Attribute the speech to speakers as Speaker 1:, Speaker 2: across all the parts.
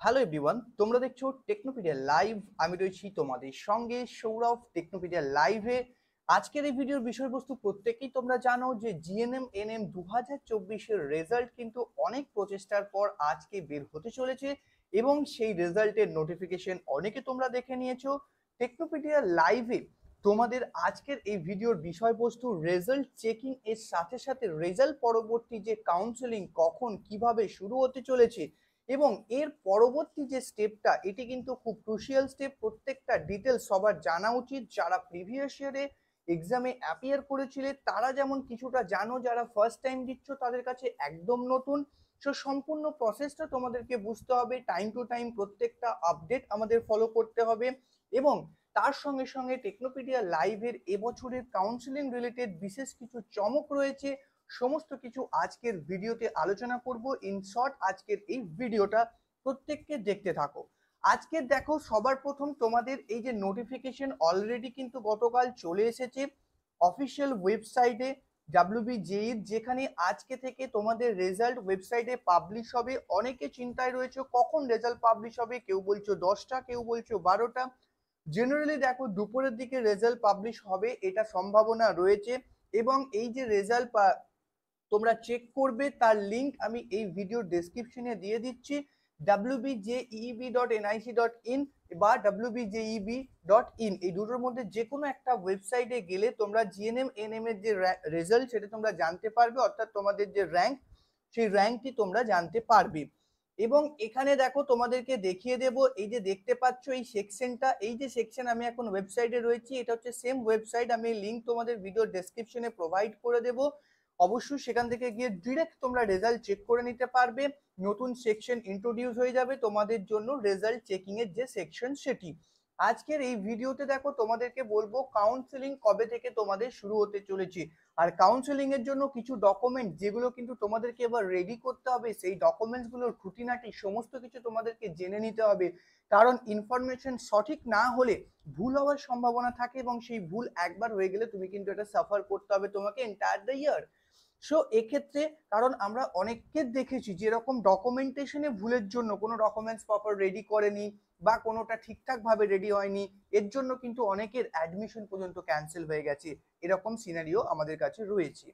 Speaker 1: Hello everyone, তোমরা দেখছো Technopedia live. আমি রয়েছি তোমাদের সঙ্গে সৌরভ। টেকনোপিডিয়া লাইভে আজকের এই ভিডিওর বিষয়বস্তু প্রত্যেকেই তোমরা জানো যে জিএনএম এনএম 2024-এর রেজাল্ট কিন্তু অনেক প্রচেষ্টার পর আজকে বের হতে চলেছে এবং সেই রেজাল্টের নোটিফিকেশন অনেকে তোমরা দেখে নিয়েছো। টেকনোপিডিয়া লাইভে তোমাদের আজকের এই ভিডিওর বিষয়বস্তু রেজাল্ট চেকিং এর সাথে সাথে রেজাল্ট পরবর্তী যে কাউন্সেলিং কখন কিভাবে শুরু হতে চলেছে এবং এর পরবর্তী যে স্টেপটা, এটি কিন্তু খুব ক্রুশিয়াল স্টেপ। প্রত্যেকটা ডিটেলস সবার জানা উচিত। যারা প্রিভিয়াস ইয়ারে এক্সামে অ্যাপিয়ার করেছিলে তারা যেমন কিছুটা জানো, যারা ফার্স্ট টাইম দিচ্ছ তাদের কাছে একদম নতুন। সো সম্পূর্ণ প্রসেসটা তোমাদেরকে বুঝতে হবে, টাইম টু টাইম প্রত্যেকটা আপডেট আমাদের ফলো করতে হবে এবং তার সঙ্গে সঙ্গে টেকনোপিডিয়া লাইভের এবছরের কাউন্সিলিং রিলেটেড বিশেষ কিছু চমক রয়েছে। সমস্ত কিছু আজকের ভিডিওতে আলোচনা করব। ইন শর্ট, আজকের এই ভিডিওটা প্রত্যেককে দেখতে থাকো। আজকে দেখো, সবার প্রথম তোমাদের এই যে নোটিফিকেশন অলরেডি কিন্তু গতকাল চলে এসেছে অফিসিয়াল ওয়েবসাইটে WBJEE, যেখানে আজকে থেকে তোমাদের রেজাল্ট ওয়েবসাইটে পাবলিশ হবে। অনেকে চিন্তায় রয়েছে কখন রেজাল্ট পাবলিশ হবে, কেউ বলছো 10টা, কেউ বলছো 12টা। জেনারেলি দেখো, দুপুরের দিকে রেজাল্ট পাবলিশ হবে এটা সম্ভাবনা রয়েছে এবং এই যে রেজাল্ট তোমরা চেক করবে তার লিংক আমি এই ভিডিও ডেসক্রিপশনে দিয়ে দিচ্ছি। wbjeeb.nic.in বা wbjeeb.in, এই দুটোর মধ্যে যে কোনো একটা ওয়েবসাইটে গেলে তোমরা জিএনএম এনএম এর যে রেজাল্ট সেটা তোমরা জানতে পারবে, অর্থাৎ তোমাদের যে র্যাঙ্ক সেই র্যাঙ্কটি তোমরা জানতে পারবে। এবং এখানে দেখো তোমাদেরকে দেখিয়ে দেব, এই যে দেখতে পাচ্ছ এই সেকশনটা, এই যে সেকশন আমি এখন ওয়েবসাইটে রয়েছি, এটা হচ্ছে সেম ওয়েবসাইট। আমি লিংক তোমাদের ভিডিও ডেসক্রিপশনে প্রোভাইড করে দেবো। অবশ্যই সেখান থেকে গিয়ে ডিরেক্ট তোমরা রেজাল্ট চেক করে নিতে পারবে। নতুন সেকশন ইন্ট্রোডিউস হয়ে যাবে তোমাদের জন্য, রেজাল্ট চেকিং এর যে সেকশন সেটি। আজকের এই ভিডিওতে দেখো তোমাদেরকে বলবো কাউন্সেলিং কবে থেকে তোমাদের শুরু হতে চলেছে, আর কাউন্সেলিং এর জন্য কিছু ডকুমেন্ট যেগুলো কিন্তু তোমাদেরকে এবার রেডি করতে হবে, সেই ডকুমেন্টস গুলোর খুঁটিনাটি সমস্ত কিছু তোমাদেরকে জেনে নিতে হবে। কারণ ইনফরমেশন সঠিক না হলে ভুল হওয়ার সম্ভাবনা থাকে এবং সেই ভুল একবার হয়ে গেলে তুমি কিন্তু এটা সাফার করতে হবে তোমাকে এন্টায়ার দ্য ইয়ার। সো এক্ষেত্রে, কারণ আমরা অনেককে দেখেছি যেরকম ডকুমেন্টেশনে ভুলের জন্য কোনো ডকুমেন্টস প্রপার রেডি করেনি বা কোনোটা ঠিকঠাক ভাবে রেডি হয়নি, এর জন্য কিন্তু অনেকের অ্যাডমিশন পর্যন্ত ক্যান্সেল হয়ে গেছে। এরকম সিনারিও আমাদের কাছে রয়েছে।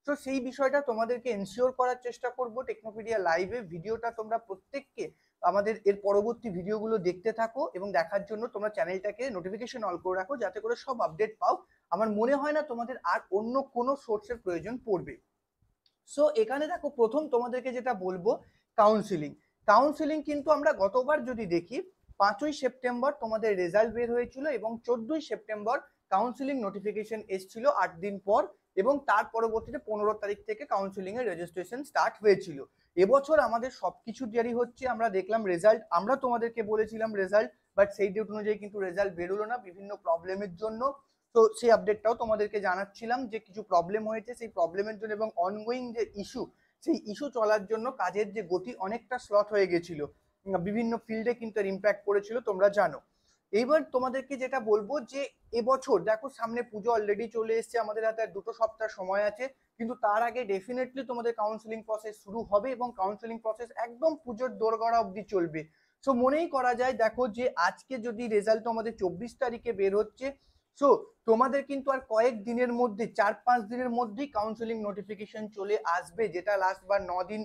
Speaker 1: তো সেই বিষয়টা তোমাদেরকে এনশিওর করার চেষ্টা করব টেকনোপিডিয়া লাইভে। ভিডিওটা তোমরা প্রত্যেককে আমাদের এর পরবর্তী ভিডিওগুলো দেখতে থাকো এবং দেখার জন্য তোমরা চ্যানেলটাকে নোটিফিকেশন অল করে রাখো, যাতে করে সব আপডেট পাও। আমার মনে হয় না তোমাদের আর অন্য কোনো সোর্সের প্রয়োজন পড়বে। সো এখানে দেখো, প্রথম তোমাদেরকে যেটা বলবো, কাউন্সিলিং। কাউন্সিলিং কিন্তু আমরা গতবার যদি দেখি 5ই সেপ্টেম্বর তোমাদের রেজাল্ট বের হয়েছিল এবং 14ই সেপ্টেম্বর কাউন্সিলিং নোটিফিকেশন এসেছিল 8 দিন পর, এবং তার পরবর্তীতে 15 তারিখ থেকে কাউন্সিলিং এর রেজিস্ট্রেশন স্টার্ট হয়েছিল। এবছর আমাদের সবকিছু দেরি হচ্ছে। আমরা দেখলাম রেজাল্ট, আমরা তোমাদেরকে বলেছিলাম রেজাল্ট, বাট সেই ডেট অনুযায়ী কিন্তু রেজাল্ট বেরোলো না বিভিন্ন প্রবলেমের জন্য। তো সেই আপডেটটাও তোমাদেরকে জানাচ্ছিলাম যে কিছু প্রবলেম হয়েছে, সেই প্রবলেমের জন্য এবং অনগোয়িং যে ইস্যু, সেই ইস্যু চলার জন্য কাজের যে গতি অনেকটা স্লট হয়ে গেছিল, বিভিন্ন ফিল্ডে কিন্তু এর ইম্প্যাক্ট পড়েছিল তোমরা জানো। এইবার তোমাদেরকে যেটা বলবো যে এবছর দেখো, সামনে পুজো অলরেডি চলে এসছে, আমাদের হাতে আর 2 সপ্তাহ সময় আছে, কিন্তু তার আগে ডেফিনেটলি তোমাদের কাউন্সিলিং প্রসেস শুরু হবে এবং কাউন্সিলিং প্রসেস একদম পুজোর দোরগড়া অবধি চলবে। সো মনেই করা যায়, দেখো যে আজকে যদি রেজাল্ট আমাদের 24 তারিখে বের হচ্ছে, সো তোমাদের কিন্তু আর কয়েক দিনের মধ্যে, 4-5 দিনের মধ্যেই কাউন্সিলিং নোটিফিকেশন চলে আসবে, যেটা লাস্ট বার 9 দিন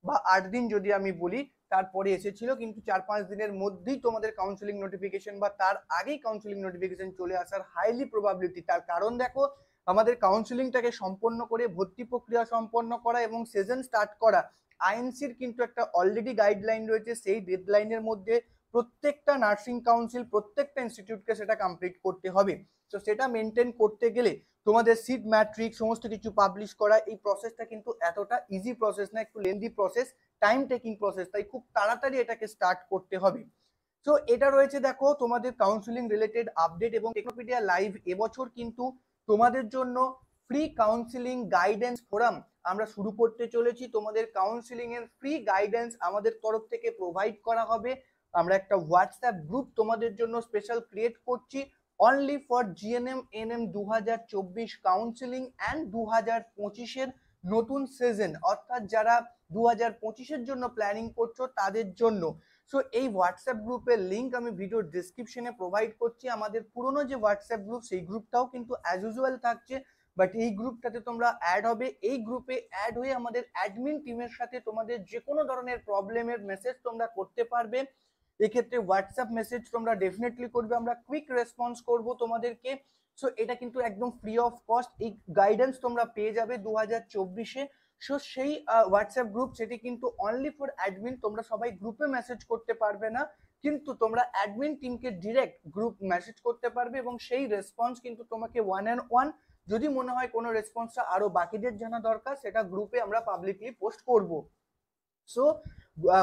Speaker 1: বা 8 দিন যদি আমি বলি তারপরে এসেছিল, কিন্তু 4-5 দিনের মধ্যেই তোমাদের কাউন্সিলিং নোটিফিকেশন বা তার আগেই কাউন্সিলিং নোটিফিকেশন চলে আসার হাইলি প্রবাবিলিটি। তার কারণ দেখো, আমাদের কাউন্সিলিংটাকে সম্পন্ন করে ভর্তি প্রক্রিয়া সম্পন্ন করা এবং সেশন স্টার্ট করা, আইএনসির কিন্তু একটা অলরেডি গাইডলাইন রয়েছে। সেই ডেডলাইনের মধ্যে প্রত্যেকটা নার্সিং কাউন্সিল, প্রত্যেকটা ইনস্টিটিউটকে সেটা কমপ্লিট করতে হবে। তো সেটা মেনটেন করতে গেলে তোমাদের সিট ম্যাট্রিক সমস্ত কিছু পাবলিশ করা, এই প্রসেসটা কিন্তু এতটা ইজি প্রসেস না, একটু lengthy process, time taking process. তাই খুব তাড়াতাড়ি এটাকে স্টার্ট করতে হবে। তো এটা রয়েছে দেখো তোমাদের কাউন্সিলিং রিলেটেড আপডেট। এবং টেকনোপিডিয়া লাইভ এবছর কিন্তু তোমাদের জন্য ফ্রি কাউন্সিলিং গাইডেন্স ফোরাম আমরা শুরু করতে চলেছি। তোমাদের কাউন্সিলিং এর ফ্রি গাইডেন্স আমাদের তরফ থেকে প্রোভাইড করা হবে। আমরা একটা হোয়াটসঅ্যাপ গ্রুপ তোমাদের জন্য স্পেশাল ক্রিয়েট করছি, only for GNM NM 2024 counselling and 2025-এর নতুন সিজন, অর্থাৎ যারা 2025-এর জন্য প্ল্যানিং করছো তাদের জন্য। সো এই হোয়াটসঅ্যাপ গ্রুপের লিঙ্ক আমি ভিডিওর ডেসক্রিপশনে প্রোভাইড করছি। আমাদের পুরনো যে হোয়াটসঅ্যাপ গ্রুপ সেই গ্রুপটাও কিন্তু অ্যাজ ইউজুয়াল থাকছে, বাট এই গ্রুপটাতে তোমরা অ্যাড হবে। এই গ্রুপে অ্যাড হয়ে আমাদের অ্যাডমিন টিমের সাথে তোমাদের যে কোনো ধরনের প্রবলেমের মেসেজ তোমরা করতে পারবে। এক্ষেত্রে হোয়াটসঅ্যাপ মেসেজ তোমরা ডেফিনেটলি করবে, আমরা কুইক রেসপন্স করব তোমাদেরকে। সো এটা কিন্তু একদম ফ্রি অফ কস্ট, এই গাইডেন্স তোমরা পেয়ে যাবে 2024-এ। সো সেই হোয়াটসঅ্যাপ গ্রুপ সেটি কিন্তু অনলি ফর অ্যাডমিন, তোমরা সবাই গ্রুপে মেসেজ করতে পারবে না, কিন্তু তোমরা অ্যাডমিন টিমকে ডিরেক্ট গ্রুপ মেসেজ করতে পারবে এবং সেই রেসপন্স কিন্তু তোমাকে 1 on 1, যদি মনে হয় কোনো রেসপন্সটা আরো বাকিদের জানা দরকার সেটা গ্রুপে আমরা পাবলিকলি পোস্ট করব। সো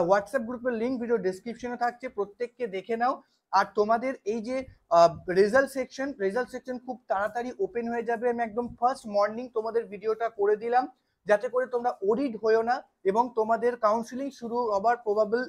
Speaker 1: হোয়াটসঅ্যাপ গ্রুপের লিঙ্ক ভিডিও ডেসক্রিপশনে থাকছে, প্রত্যেককে দেখে নাও। আর তোমাদের এই যে রেজাল্ট সেকশন খুব তাড়াতাড়ি ওপেন হয়ে যাবে। আমি একদম ফার্স্ট মর্নিং তোমাদের ভিডিওটা করে দিলাম, যাতে করে তোমরা ওরিড হয়েও না, এবং তোমাদের কাউন্সিলিং শুরু হবার প্রবাবল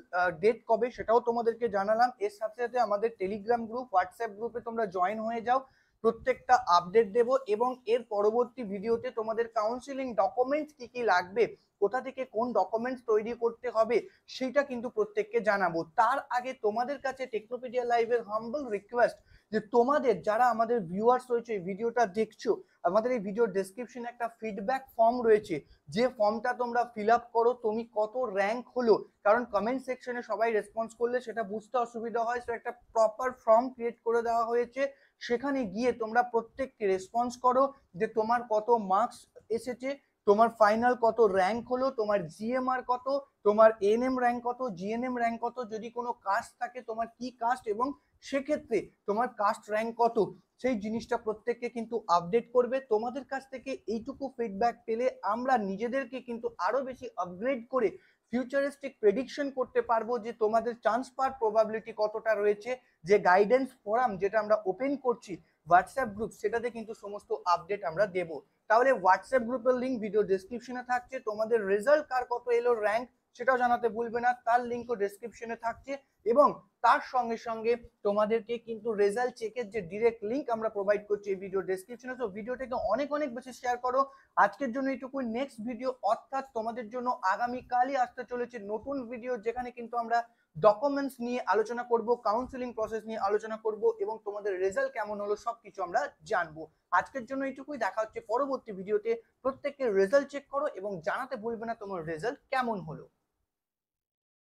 Speaker 1: ডেট কবে সেটাও তোমাদেরকে জানালাম। এর সাথে সাথে আমাদের টেলিগ্রাম গ্রুপ, হোয়াটসঅ্যাপ গ্রুপে তোমরা জয়েন হয়ে যাও, প্রত্যেকটা আপডেট দেব। এবং এর পরবর্তী ভিডিওতে তোমাদের কাউন্সিলিং ডকুমেন্টস কি কি লাগবে, কোথা থেকে কোন ডকুমেন্টস তৈরি করতে হবে, সেটা কিন্তু প্রত্যেককে জানাবো। তার আগে তোমাদের কাছে টেকনোপিডিয়া লাইভের হাম্বল রিকোয়েস্ট যে তোমাদের যারা আমাদের ভিউয়ার্স রয়েছে, এই ভিডিওটা দেখছো, আমাদের এই ভিডিওর ডেসক্রিপশনে একটা ফিডব্যাক ফর্ম রয়েছে, যে ফর্মটা তোমরা ফিল আপ করো তুমি কত র্যাঙ্ক হলো, কারণ কমেন্ট সেকশনে সবাই রেসপন্স করলে সেটা বুঝতে অসুবিধা হয়। সো একটা প্রপার ফর্ম ক্রিয়েট করে দেওয়া হয়েছে, সেখানে গিয়ে তোমরা প্রত্যেককে রেসপন্স করো যে তোমার কত মার্কস এসেছে, তোমার ফাইনাল কত র্যাঙ্ক হলো, তোমার জিএমআর কত, তোমার এনএম র্যাঙ্ক কত, জিএনএম র্যাঙ্ক কত, যদি কোনো কাস্ট থাকে তোমার কি কাস্ট, এবং সেক্ষেত্রে তোমার কাস্ট র্যাঙ্ক কত, সেই জিনিসটা প্রত্যেককে কিন্তু আপডেট করবে। তোমাদের কাছ থেকে এইটুকু ফিডব্যাক পেলে আমরা নিজেদেরকে কিন্তু আরো বেশি আপগ্রেড করে ফিউচারিস্টিক প্রেডিকশন করতে পারবো যে তোমাদের চান্স পাওয়ার প্রবাবিলিটি কতটা রয়েছে। যে গাইডেন্স ফোরাম যেটা আমরা ওপেন করছি হোয়াটসঅ্যাপ গ্রুপ, সেটাতে কিন্তু সমস্ত আপডেট আমরা দেবো। তাহলে হোয়াটসঅ্যাপ গ্রুপের লিঙ্ক ভিডিও ডেসক্রিপশনে থাকছে, তোমাদের রেজাল্ট কার কত এলো র্যাঙ্ক সেটাও জানাতে ভুলবে না, তার লিঙ্কও ডেসক্রিপশনে থাকছে। এবং তার সঙ্গে সঙ্গে তোমাদেরকে কিন্তু রেজাল্ট চেকের যে ডিরেক্ট লিঙ্ক আমরা প্রোভাইড করছি এই ভিডিও ডেসক্রিপশনে। তো ভিডিওটাকে অনেক অনেক বেশি শেয়ার করো। আজকের জন্য এইটুকুই, নেক্সট ভিডিও অর্থাৎ তোমাদের জন্য আগামীকালই আসতে চলেছে নতুন ভিডিও, যেখানে কিন্তু আমরা ডকুমেন্টস নিয়ে আলোচনা করব, কাউন্সিলিং প্রসেস নিয়ে আলোচনা করব, এবং তোমাদের রেজাল্ট কেমন হলো সবকিছু আমরা জানবো। আজকের জন্য এইটুকুই, দেখা হচ্ছে পরবর্তী ভিডিওতে। প্রত্যেকের রেজাল্ট চেক করো এবং জানাতে ভুলবে না তোমার রেজাল্ট কেমন হলো।